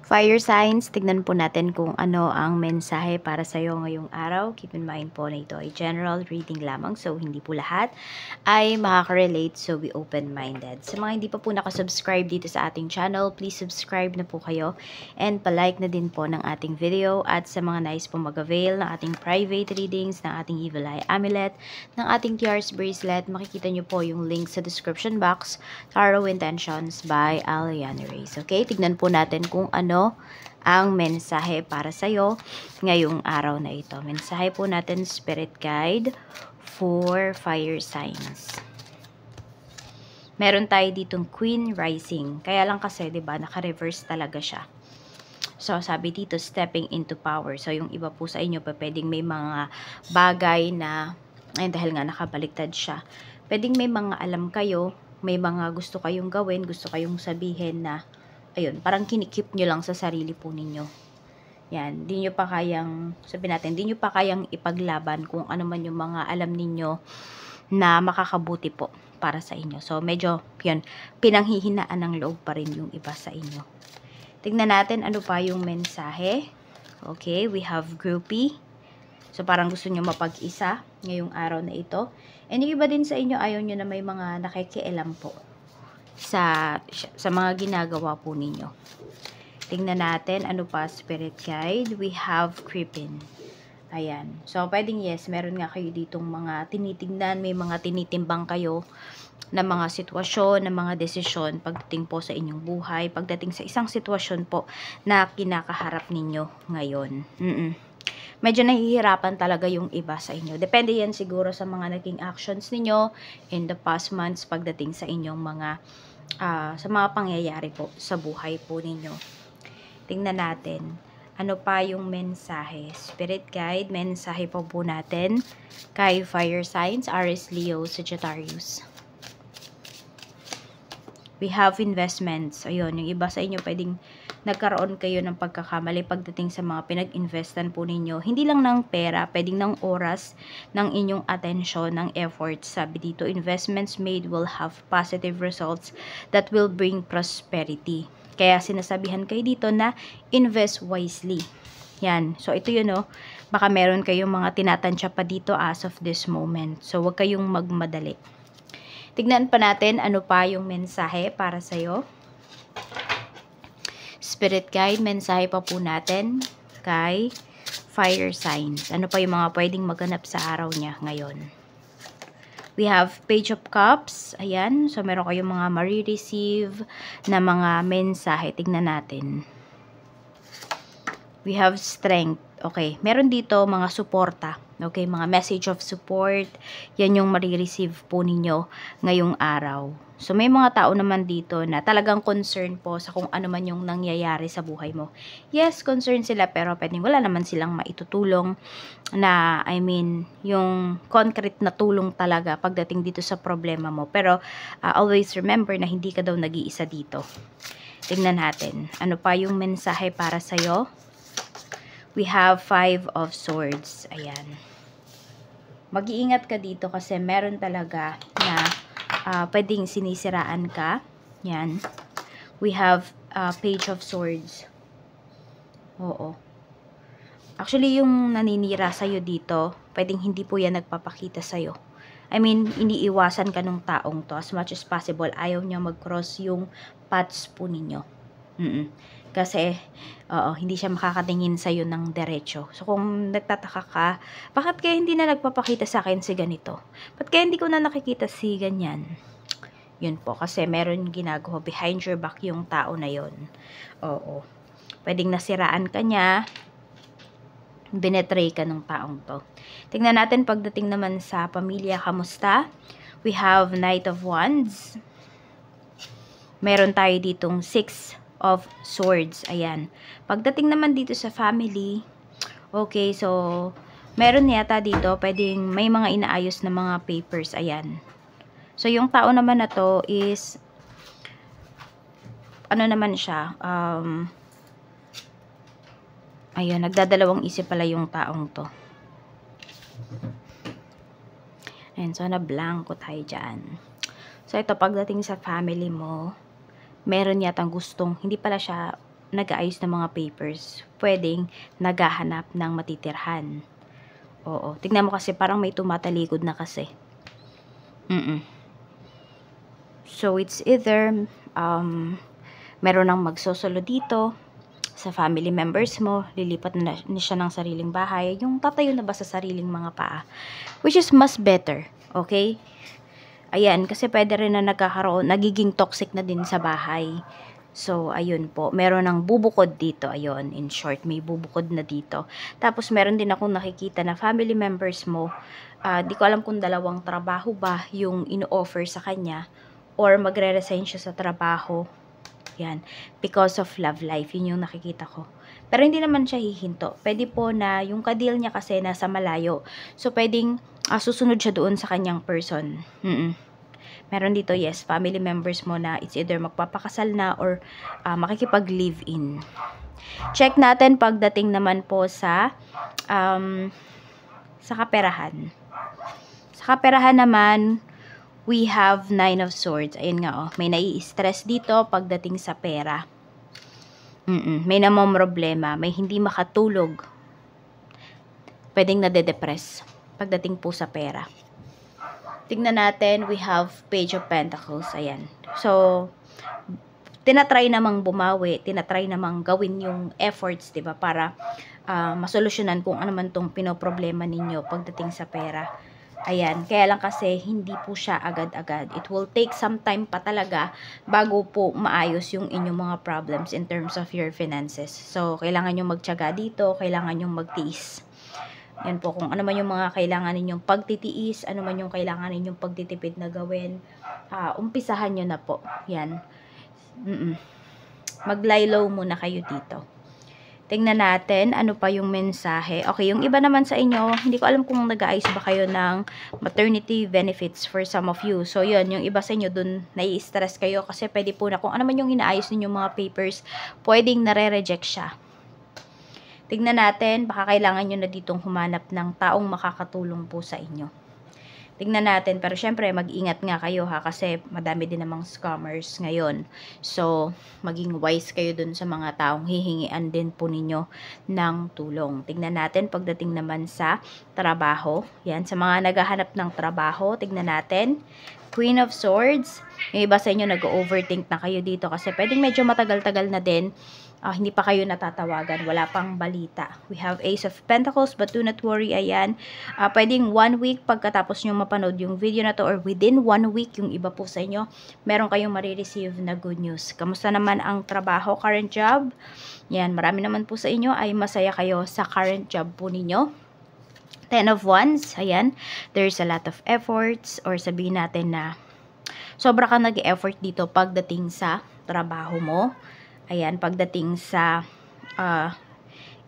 Fire signs, tignan po natin kung ano ang mensahe para sa iyo ngayong araw. Keep in mind po na ito ay general reading lamang, so hindi po lahat ay makaka-relate, so be open-minded. Sa mga hindi pa po nakasubscribe dito sa ating channel, please subscribe na po kayo and palike na din po ng ating video. At sa mga nais po mag-avail ng ating private readings, ng ating Evil Eye Amulet, ng ating Tiaras Bracelet, makikita nyo po yung link sa description box, Tarot Intentions by Aliana Reyes. Okay, tignan po natin kung ano ang mensahe para sa'yo ngayong araw na ito. Mensahe po natin, Spirit Guide for Fire Signs. Meron tayo ditong Queen Rising. Kaya lang kasi, 'di ba, naka-reverse talaga siya. So, sabi dito, stepping into power. So, yung iba po sa inyo, pwedeng may mga bagay na, ay dahil nga nakabaliktad siya, pwedeng may mga alam kayo, may mga gusto kayong gawin, gusto kayong sabihin na, ayun, parang kinikip nyo lang sa sarili po ninyo. Yan, di nyo pa kayang, sabihin natin, di nyo pa kayang ipaglaban kung ano man yung mga alam ninyo na makakabuti po para sa inyo. So, medyo, yun, pinanghihinaan ng loob pa rin yung iba sa inyo. Tignan natin ano pa yung mensahe. Okay, we have groupie. So, parang gusto nyo mapag-isa ngayong araw na ito. And yung iba din sa inyo, ayaw nyo na may mga nakikialam po sa mga ginagawa po ninyo. Tingnan natin ano pa, Spirit Guide. We have creeping. Ayan. So, pwedeng yes, meron nga kayo ditong mga tinitingnan, may mga tinitimbang kayo na mga sitwasyon, na mga desisyon pagdating po sa inyong buhay, pagdating sa isang sitwasyon po na kinakaharap ninyo ngayon. Medyo nahihirapan talaga yung iba sa inyo. Depende yan siguro sa mga naging actions ninyo in the past months pagdating sa inyong mga sa mga pangyayari po sa buhay po ninyo. Tingnan natin ano pa yung mensahe. Spirit Guide, mensahe po natin kay Fire Signs, Aries, Leo, Sagittarius. We have investments. Ayun, yung iba sa inyo pwedeng nagkaroon kayo ng pagkakamali pagdating sa mga pinag-investan po ninyo. Hindi lang ng pera, pwedeng ng oras, ng inyong atensyon, ng effort. Sabi dito, investments made will have positive results that will bring prosperity. Kaya sinasabihan kayo dito na invest wisely. Yan. So, ito yun, no? Baka meron kayong mga tinatansya pa dito as of this moment. So, huwag kayong magmadali. Tignan pa natin ano pa yung mensahe para sa'yo. Spirit Guide, mensahe pa po natin kay Fire Signs. Ano pa yung mga pwedeng maganap sa araw niya ngayon? We have Page of Cups. Ayan. So, meron kayong mga marireceive na mga mensahe. Tignan natin. We have Strength. Okay. Meron dito mga suporta. Okay. Mga message of support. Yan yung marireceive po ninyo ngayong araw. So, may mga tao naman dito na talagang concern po sa kung ano man yung nangyayari sa buhay mo. Yes, concern sila pero pwedeng wala naman silang maitutulong na, I mean, yung concrete na tulong talaga pagdating dito sa problema mo. Pero, always remember na hindi ka daw nag-iisa dito. Tingnan natin. Ano pa yung mensahe para sa'yo? We have 5 of Swords. Ayan. Mag-iingat ka dito kasi meron talaga na pwedeng sinisiraan ka. Yan. We have Page of Swords. Oo. Actually, yung naninira sa'yo dito, pwedeng hindi po yan nagpapakita sa'yo. I mean, iniiwasan ka nung taong to as much as possible. Ayaw niya mag-cross yung paths po ninyo. Kasi, hindi siya makakatingin sa'yo ng diretso. So, kung nagtataka ka, bakit kaya hindi na nagpapakita sa akin si ganito? Ba't kaya hindi ko na nakikita si ganyan? Yun po, kasi meron ginagawa behind your back yung tao na yun. Oo. Pwedeng nasiraan ka niya, binetray ka ng taong to. Tingnan natin pagdating naman sa pamilya, kamusta? We have Knight of Wands. Meron tayo ditong 6 of Swords. Ayan. Pagdating naman dito sa family, okay, so, meron yata dito, pwedeng may mga inaayos na mga papers. Ayan. So, yung tao naman na to is, ano naman siya, ayun, nagdadalawang isip pala yung taong to. Ayan, so, na-blanko tayo dyan. So, ito, pagdating sa family mo, meron yatang gustong, hindi pala siya nag-aayos ng mga papers, pwedeng naghahanap ng matitirhan. Oo. Tignan mo kasi parang may tumatalikod na kasi. So, it's either meron nang magsosolo dito sa family members mo, lilipat na siya ng sariling bahay, yung tatayo na ba sa sariling mga paa, which is mas better, okay? Ayan, kasi pwede rin na nagiging toxic na din sa bahay. So, ayun po, meron ng bubukod dito, ayun, in short, may bubukod na dito. Tapos, meron din akong nakikita na family members mo, di ko alam kung dalawang trabaho ba yung ino-offer sa kanya, or magre-resign siya sa trabaho. Yan. Because of love life. Yun yung nakikita ko. Pero hindi naman siya hihinto. Pwede po na yung ka-deal niya kasi nasa malayo. So, pwedeng susunod siya doon sa kanyang person. Meron dito, yes, family members mo na it's either magpapakasal na or makikipag-live-in. Check natin pagdating naman po sa kaperahan. Sa kaperahan naman, we have 9 of Swords. Ayun nga, oh. May nai-stress dito pagdating sa pera. May namomroblema. May hindi makatulog. Pwedeng nade-depress pagdating po sa pera. Tignan natin, we have Page of Pentacles. Ayan. So, tinatry namang bumawi. Tinatry namang gawin yung efforts, diba? Para masolusyonan kung ano man tong pinoproblema ninyo pagdating sa pera. Ayan, kaya lang kasi hindi po siya agad-agad. It will take some time pa talaga bago po maayos yung inyong mga problems in terms of your finances. So, kailangan nyo magtiyaga dito, kailangan nyo magtiis. Yan po, kung ano man yung mga kailangan ninyong pagtitiis, ano man yung kailangan ninyong pagtitipid na gawin, umpisahan nyo na po. Yan. Mag-lie low muna kayo dito. Tingnan natin, ano pa yung mensahe. Okay, yung iba naman sa inyo, hindi ko alam kung nag-aayos ba kayo ng maternity benefits for some of you. So, yun, yung iba sa inyo, dun nai-stress kayo kasi pwede po na kung ano man yung inaayos ninyong mga papers, pwedeng nare-reject siya. Tingnan natin, baka kailangan nyo na ditong humanap ng taong makakatulong po sa inyo. Tingnan natin, pero syempre mag-ingat nga kayo ha, kasi madami din namang scammers ngayon. So, maging wise kayo dun sa mga taong hihingian din po ninyo ng tulong. Tingnan natin pagdating naman sa trabaho. Yan, sa mga naghahanap ng trabaho, tingnan natin. Queen of Swords. Yung iba sa inyo nag-overthink na kayo dito kasi pwedeng medyo matagal-tagal na din. Hindi pa kayo natatawagan, wala pang balita. We have Ace of Pentacles, but do not worry, ayan. Pwedeng 1 week pagkatapos nyo mapanood yung video na to, or within 1 week, yung iba po sa inyo, meron kayong marireceive na good news. Kamusta naman ang trabaho, current job? Yan, marami naman po sa inyo ay masaya kayo sa current job po ninyo. 10 of Wands, ayan. There's a lot of efforts, or sabihin natin na sobra ka nag-effort dito pagdating sa trabaho mo. Ayan, pagdating sa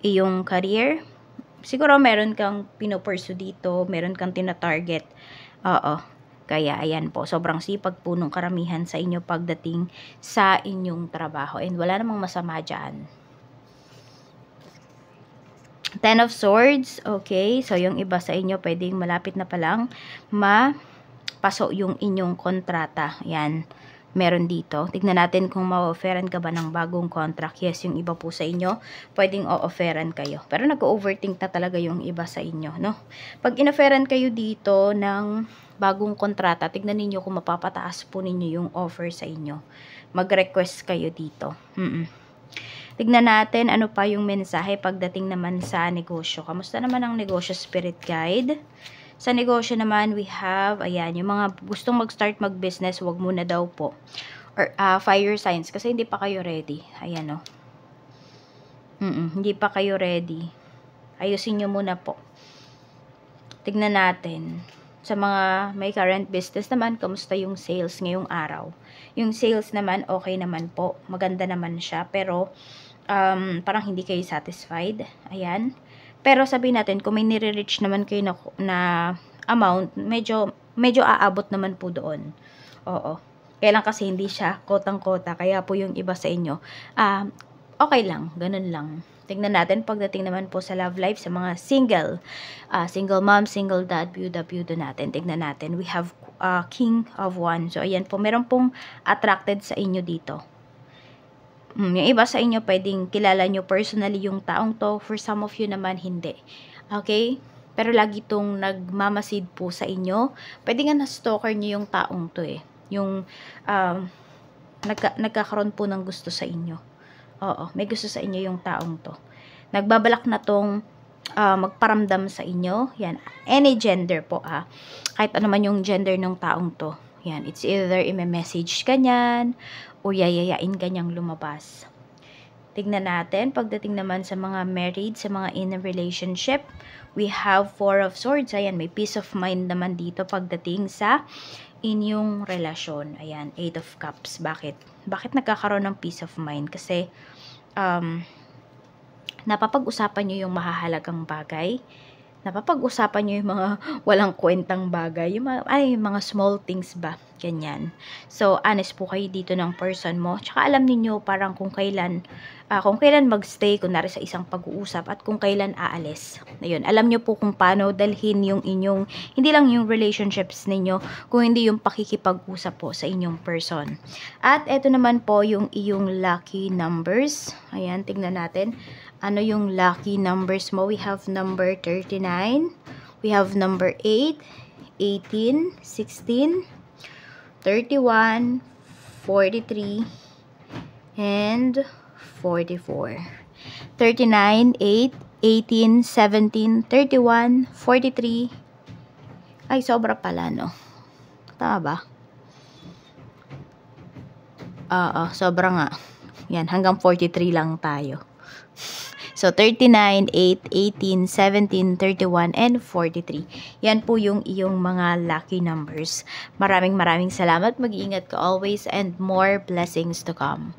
iyong career, siguro meron kang pinopursue dito, meron kang tina-target. Oo. Kaya, ayan po, sobrang sipag po nung karamihan sa inyo pagdating sa inyong trabaho. And wala namang masama dyan. 10 of Swords, okay. So, yung iba sa inyo, pwedeng malapit na palang mapasok yung inyong kontrata. Ayan. Meron dito. Tignan natin kung ma-offeran ka ba ng bagong contract. Yes, yung iba po sa inyo, pwedeng o-offeran kayo. Pero nag-overthink na talaga yung iba sa inyo, no? Pag in-offeran kayo dito ng bagong kontrata, tignan ninyo kung mapapataas po ninyo yung offer sa inyo. Mag-request kayo dito. Tignan natin ano pa yung mensahe pagdating naman sa negosyo. Kamusta naman ang negosyo, Spirit Guide? Sa negosyo naman, we have, ayan, yung mga gustong mag-start mag-business, wag muna daw po. Or fire signs, kasi hindi pa kayo ready. Ayan, o. Hindi pa kayo ready. Ayusin nyo muna po. Tignan natin. Sa mga may current business naman, kamusta yung sales ngayong araw? Yung sales naman, okay naman po. Maganda naman siya, pero parang hindi kayo satisfied. Ayan. Pero sabihin natin, kung may nire-reach naman kayo na amount, medyo aabot naman po doon. Oo. Kaya lang kasi hindi siya kotang-kota. Kaya po yung iba sa inyo, okay lang. Ganun lang. Tingnan natin pagdating naman po sa love life, sa mga single mom, single dad, byuda natin. Tingnan natin. We have King of Wands. So, ayan po. Meron pong attracted sa inyo dito. Yung iba sa inyo pwedeng kilala nyo personally yung taong to. For some of you naman, hindi. Okay? Pero lagi tong nagmamasid po sa inyo. Pwede nga na-stalker nyo yung taong to eh. Yung nagkakaroon po ng gusto sa inyo. Oo, may gusto sa inyo yung taong to. Nagbabalak na tong magparamdam sa inyo. Yan, any gender po kahit ano man yung gender ng taong to. Yan, it's either i-message ka niyan o yayayain ka niyang lumabas. Tignan natin, pagdating naman sa mga married, sa mga in a relationship, we have 4 of Swords. Ayan, may peace of mind naman dito pagdating sa inyong relasyon. Ayan, 8 of Cups. Bakit? Bakit nagkakaroon ng peace of mind? Kasi, napapag-usapan nyo yung mahahalagang bagay. Napapag-usapan nyo yung mga walang kwentang bagay. Yung mga small things ba? Ganyan. So, honest po kayo dito ng person mo. Tsaka alam niyo parang kung kailan magstay, kunwari sa isang pag-uusap, at kung kailan aalis. Ayun, alam niyo po kung paano dalhin yung inyong, hindi lang yung relationships ninyo, kung hindi yung pakikipag-usap po sa inyong person. At eto naman po yung iyong lucky numbers. Ayan, tignan natin. Ano yung lucky numbers mo? We have number 39. We have number 8, 18, 16, 31, 43, and 44. 39, 8, 18, 17, 31, 43. Ay, sobra pala, no? Tama ba? Sobra nga. Yan, hanggang 43 lang tayo. So, 39, 8, 18, 17, 31, and 43. Yan po yung iyong mga lucky numbers. Maraming salamat. Mag-iingat ka always and more blessings to come.